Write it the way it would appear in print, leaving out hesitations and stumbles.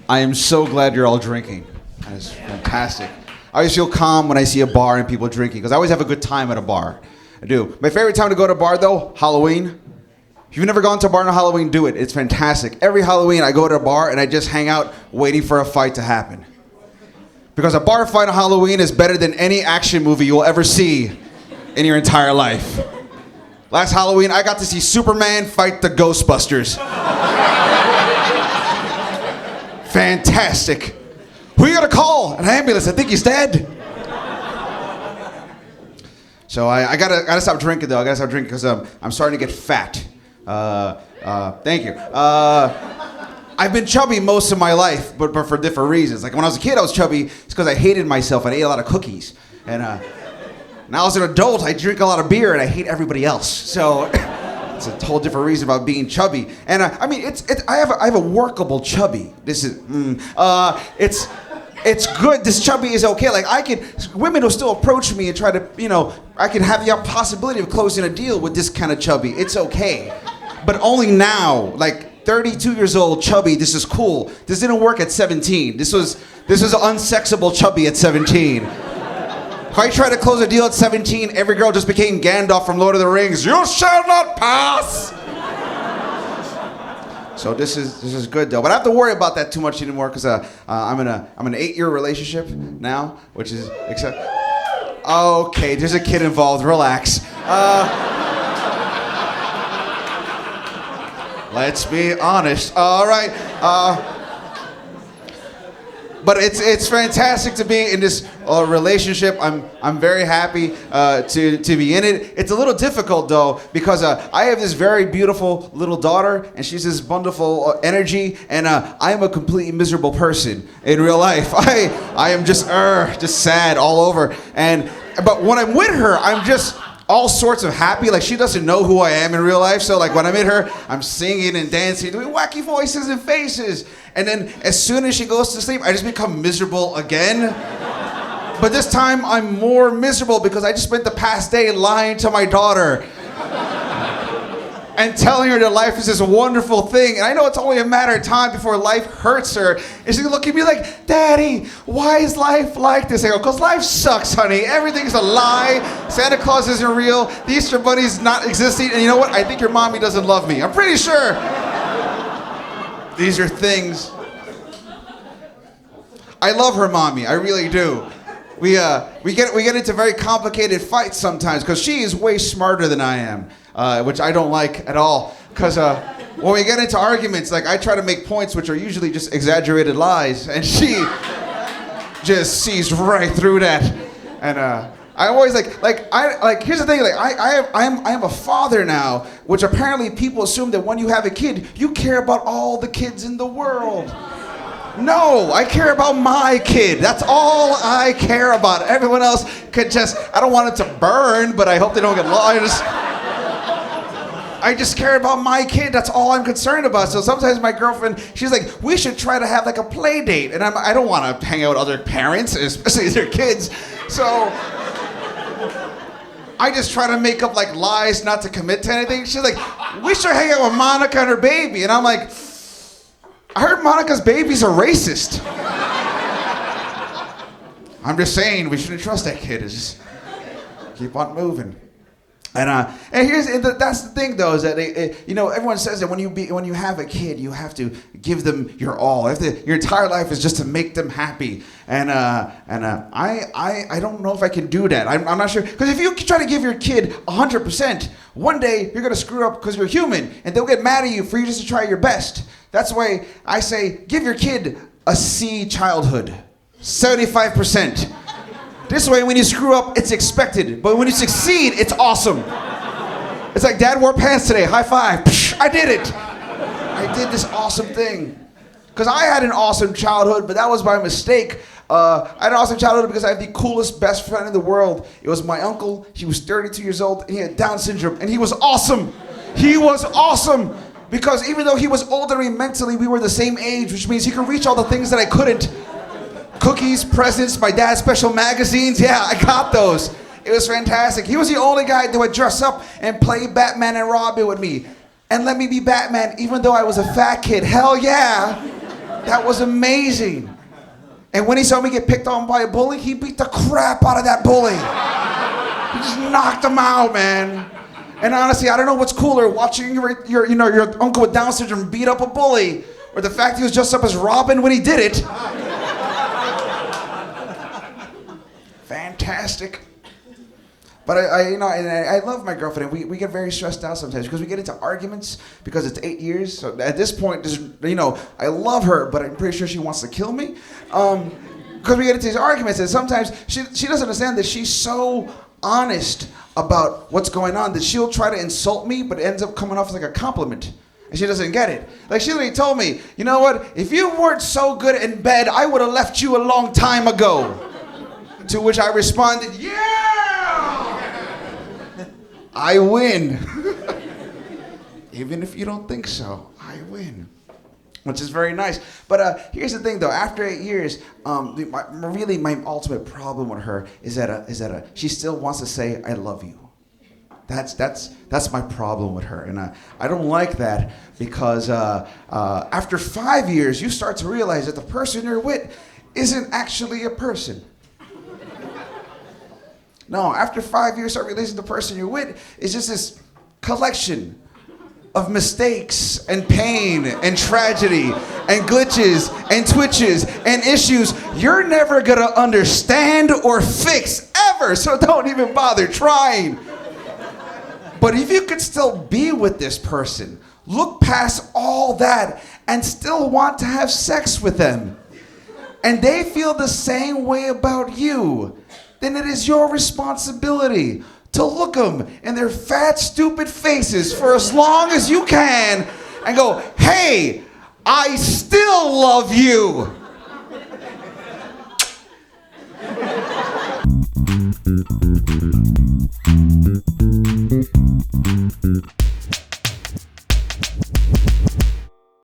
I am so glad you're all drinking. That is fantastic. I always feel calm when I see a bar and people drinking because I always have a good time at a bar. I do. My favorite time to go to a bar though, Halloween. If you've never gone to a bar on Halloween, do it. It's fantastic. Every Halloween I go to a bar and I just hang out waiting for a fight to happen. Because a bar fight on Halloween is better than any action movie you'll ever see in your entire life. Last Halloween, I got to see Superman fight the Ghostbusters. Fantastic. Who you gonna call? An ambulance. I think he's dead. So I gotta stop drinking though. I gotta stop drinking because I'm starting to get fat. Thank you. I've been chubby most of my life, but for different reasons. Like when I was a kid, I was chubby. It's because I hated myself and I ate a lot of cookies. And now as an adult, I drink a lot of beer and I hate everybody else. So it's a whole different reason about being chubby. And I mean, I have a workable chubby. This is it's good. This chubby is okay. Like women will still approach me and try to, I can have the possibility of closing a deal with this kind of chubby. It's okay, but only now. Like 32 years old, chubby. This is cool. This didn't work at 17. This was unsexable chubby at 17. If I tried to close a deal at 17, every girl just became Gandalf from Lord of the Rings. You shall not pass. So this is good though, but I don't have to worry about that too much anymore because I'm in an 8-year relationship now, which is okay. There's a kid involved. Relax. Let's be honest. All right. But it's fantastic to be in this relationship. I'm very happy to be in it. It's a little difficult though because I have this very beautiful little daughter and she's this wonderful energy and I am a completely miserable person in real life. I am just sad all over. But when I'm with her, I'm just all sorts of happy. Like she doesn't know who I am in real life. So like when I'm in her, I'm singing and dancing, doing wacky voices and faces. And then as soon as she goes to sleep, I just become miserable again. But this time I'm more miserable because I just spent the past day lying to my daughter and telling her that life is this wonderful thing. And I know it's only a matter of time before life hurts her. And she's gonna look at me like, Daddy, why is life like this? I go, because life sucks, honey. Everything's a lie. Santa Claus isn't real. The Easter Bunny's not existing. And you know what? I think your mommy doesn't love me. I'm pretty sure. These are things. I love her mommy. I really do. We get into very complicated fights sometimes because she is way smarter than I am, which I don't like at all. Because when we get into arguments, like I try to make points which are usually just exaggerated lies, and she just sees right through that. And I always here's the thing, like I am a father now, which apparently people assume that when you have a kid, you care about all the kids in the world. No, I care about my kid. That's all I care about. Everyone else could I don't want it to burn, but I hope they don't get lost. I just care about my kid. That's all I'm concerned about. So sometimes my girlfriend, she's like, we should try to have like a play date. And I don't want to hang out with other parents, especially their kids. So I just try to make up like lies not to commit to anything. She's like, we should hang out with Monica and her baby. And I'm like, I heard Monica's baby's a racist. I'm just saying we shouldn't trust that kid. It's just keep on moving. And that's the thing though, is that everyone says that when you have a kid, you have to give them your all. Your entire life is just to make them happy. And I don't know if I can do that. I'm not sure, because if you try to give your kid 100%, one day you're gonna screw up because you're human, and they'll get mad at you for you just to try your best. That's why I say give your kid a C childhood, 75%. This way, when you screw up, it's expected. But when you succeed, it's awesome. It's like, Dad wore pants today. High five. Psh, I did it. I did this awesome thing. Because I had an awesome childhood, but that was by mistake. I had an awesome childhood because I have the coolest best friend in the world. It was my uncle. He was 32 years old, and he had Down syndrome. And he was awesome. He was awesome. Because even though he was older than me mentally, we were the same age, which means he could reach all the things that I couldn't. Cookies, presents, my dad's special magazines. Yeah, I got those. It was fantastic. He was the only guy that would dress up and play Batman and Robin with me. and let me be Batman even though I was a fat kid. Hell yeah. That was amazing. And when he saw me get picked on by a bully, he beat the crap out of that bully. He just knocked him out, man. And honestly, I don't know what's cooler, watching your uncle with Down syndrome beat up a bully, or the fact he was dressed up as Robin when he did it. Fantastic. But I love my girlfriend. We get very stressed out sometimes because we get into arguments because it's 8 years. So at this point, I love her, but I'm pretty sure she wants to kill me. Because we get into these arguments, and sometimes she doesn't understand that she's so honest about what's going on that she'll try to insult me, but it ends up coming off as like a compliment. And she doesn't get it. Like, she literally told me, you know what? If you weren't so good in bed, I would have left you a long time ago. To which I responded, yeah! I win. Even if you don't think so, I win. Which is very nice. But here's the thing, though. After 8 years, my ultimate problem with her is that she still wants to say, I love you. That's my problem with her. And I don't like that because after 5 years, you start to realize that the person you're with isn't actually a person. No, after 5 years, start realizing the person you're with is just this collection of mistakes and pain and tragedy and glitches and twitches and issues you're never gonna understand or fix ever, so don't even bother trying. But if you could still be with this person, look past all that and still want to have sex with them, and they feel the same way about you, then it is your responsibility to look them in their fat, stupid faces for as long as you can and go, hey, I still love you.